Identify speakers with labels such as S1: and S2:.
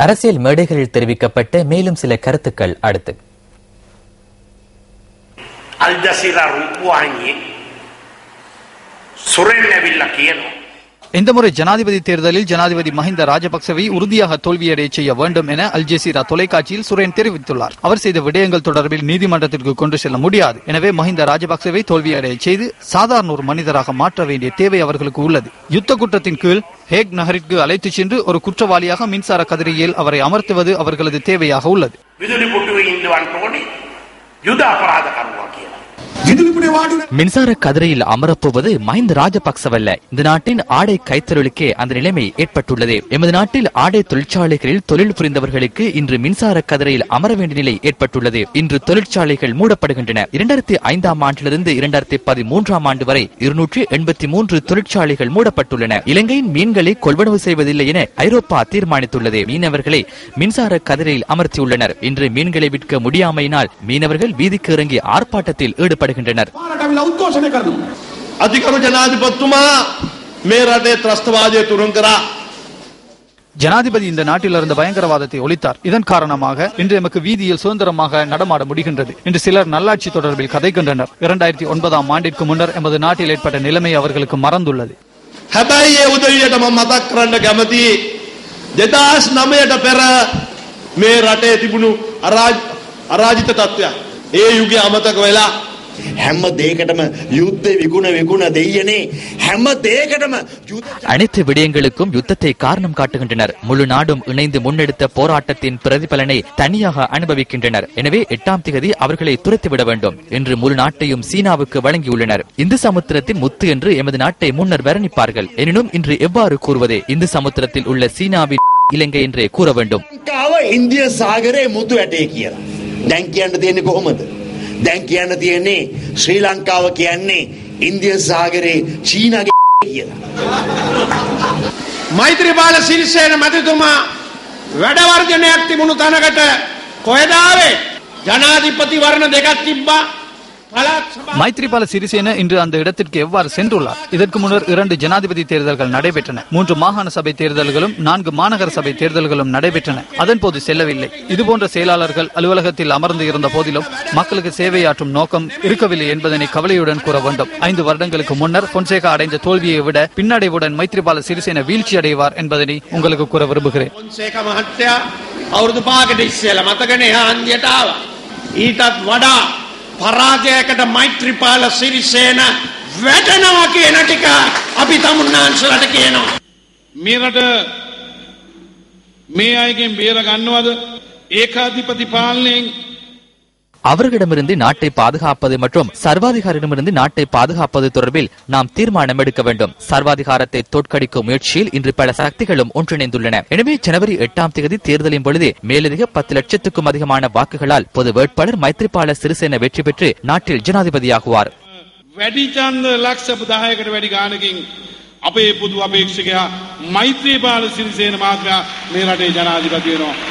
S1: அரசியல் மேடைகளில் தெரிவிக்கப்பட்ட மேலும் சில கருத்துக்கள் அடுத்து.
S2: அல் ஜஸீரா ரூபானியே சுரேன் நபில்லா கியனோ
S3: இந்த முறை ஜனாதிபதி தேர்தலில் ஜனாதிபதி மஹிந்த ராஜபக்சவை உறுதியாக தோல்வியடைய செய்ய வேண்டும் என அல் ஜஸீரா தொலைக்காட்சியில் சுரேன் தெரிவித்துள்ளார். அவர் செய்த விடயங்கள் தொடர்பில் நீதிமன்றத்திற்கு கொண்டு செல்ல முடியாது. எனவே மஹிந்த ராஜபக்சவை தோல்வியடைய செய்து சாதாரண ஒரு மனிதராக மாற்ற வேண்டிய தேவை அவர்களுக்கு உள்ளது. யுத்த குற்றத்தின் கீழ் ஹேக் நகரிற்கு அழைத்துச் சென்று ஒரு குற்றவாளியாக மின்சார கதிரையில் அவரை அமர்த்துவது அவர்களது தேவையாக உள்ளது.
S1: மின்சார கதிரையில் அமரப்போவது மஹிந்த ராஜபக்சவல்ல, இந்த நாட்டின் ஆடை கைத்தொழிலுக்கே அந்த நிலைமை ஏற்பட்டுள்ளது. எமது நாட்டில் ஆடை தொழிற்சாலைகளில் தொழில் புரிந்தவர்களுக்கு இன்று மின்சார கதிரையில் அமர வேண்டிய நிலை ஏற்பட்டுள்ளது. இன்று தொழிற்சாலைகள் மூடப்படுகின்றன. 2005ஆம் ஆண்டிலிருந்து 2013ஆம் ஆண்டு வரை 283 தொழிற்சாலைகள் மூடப்பட்டுள்ளன. இலங்கையின் மீன்களை கொள்வனவு செய்வதில்லை என ஐரோப்பா தீர்மானித்துள்ளது. மீனவர்களை மின்சார கதிரையில் அமர்த்தியுள்ளனர். இன்று மீன்களை விற்க முடியாமையினால் மீனவர்கள் வீதிக்கு இறங்கி ஆர்ப்பாட்டத்தில் ஈடுபடுகின்றனர்.
S3: ஜனாதிபதி இந்த நாட்டில் இருந்த பயங்கரவாதத்தை ஒழித்தார். இதன் காரணமாக இன்று எமக்கு வீதியில் சுதந்திரமாக நடமாட முடிகின்றது. இன்று சிலர் நல்லாட்சி தொடர்பில் கதைக்கின்றனர். 2009ஆம் ஆண்டிற்கு முன்னர் எமது நாட்டில் ஏற்பட்ட நிலைமை அவர்களுக்கு மறந்துள்ளது.
S1: அனைத்து விடயங்களுக்கும் யுத்தத்தை காரணம் காட்டுகின்றனர். முழு நாடும் இணைந்து முன்னெடுத்த போராட்டத்தின் பிரதிபலனை தனியாக அனுபவிக்கின்றனர். எனவே 8ஆம் தேதி அவர்களை துரத்திவிட வேண்டும் என்று முழு நாட்டையும் சீனாவுக்கு வழங்கியுள்ளனர். இந்து சமுத்திரத்தின் முத்து என்று எமது நாட்டை முன்னர் வர்ணிப்பார்கள். எனினும் இன்று எவ்வாறு கூறுவது? இந்து சமுத்திரத்தில் உள்ள சீனாவின் இலங்கை என்றே கூற வேண்டும்.
S4: இந்திய சாகரே முத்து அட்டே කියලා. දැන් කියන්න තියෙන්නේ කොහොමද? දැන් කියන්න තියෙන්නේ ශ්‍රී ලංකාව කියන්නේ ඉන්දිය සාගරේ චීනාගේ කියලා.
S2: මෛත්‍රීපාල සිරිසේන මැතිතුමා වැඩ වර්ජනයක් තිබුණු තැනකට කොහෙද ආවේ? ජනාධිපති වර්ණ දෙකක් තිබ්බා.
S3: மைத்ரிபால சிறிசேன இன்று அந்த இடத்திற்கு எவ்வாறு சென்றுள்ளார்? இதற்கு முன்னர் 2 ஜனாதிபதி தேர்தல்கள் நடைபெற்றன. 3 மாகாண சபை தேர்தல்களும் 4 மாநகர சபை தேர்தல்களும் நடைபெற்றன. அதன் போது செல்லவில்லை. இதுபோன்ற செயலாளர்கள் அலுவலகத்தில் அமர்ந்து இருந்த போதிலும் மக்களுக்கு சேவையாற்றும் நோக்கம் இருக்கவில்லை என்பதனை கவலையுடன் கூற வேண்டும். 5 வருடங்களுக்கு முன்னர் பொன்சேகா அடைந்த தோல்வியை விட பின்னடைவுடன் மைத்ரிபால சிறிசேன வீழ்ச்சி அடைவார் என்பதனை உங்களுக்கு கூற விரும்புகிறேன்.
S2: පරාජයකට මෛත්‍රීපාල සිරිසේන වැටෙනවා කියන ටික අපි තමුන්නාන්සලට කියනවා.
S5: මේ රට මේ අයගෙන් බේර ගන්නවද? ඒකාධිපති පාලනයෙන්
S1: அவர்களிடமிருந்து நாட்டை பாதுகாப்பது மற்றும் சர்வாதிகாரிடமிருந்து நாட்டை பாதுகாப்பது தொடர்பில் நாம் தீர்மானம் எடுக்க வேண்டும். சர்வாதிகாரத்தை தோற்கடிக்கும் முயற்சியில் இன்று பல சக்திகளும் ஒன்றிணைந்துள்ளன. எனவே ஜனவரி 8ஆம் தேதி தேர்தலின் பொழுது மேலதிக 10 லட்சத்துக்கும் அதிகமான வாக்குகளால் பொது வேட்பாளர் மைத்ரிபால சிறிசேன வெற்றி பெற்று நாட்டில் ஜனாதிபதியாகுவார்.
S5: වැඩි ඡන්ද ලක්ෂ 10කට වැඩි ගානකින් අපේ පොදු අපේක්ෂකයා මෛත්‍රීපාල සිරිසේන මහත්මයා මේ රටේ ජනාධිපති වෙනවා.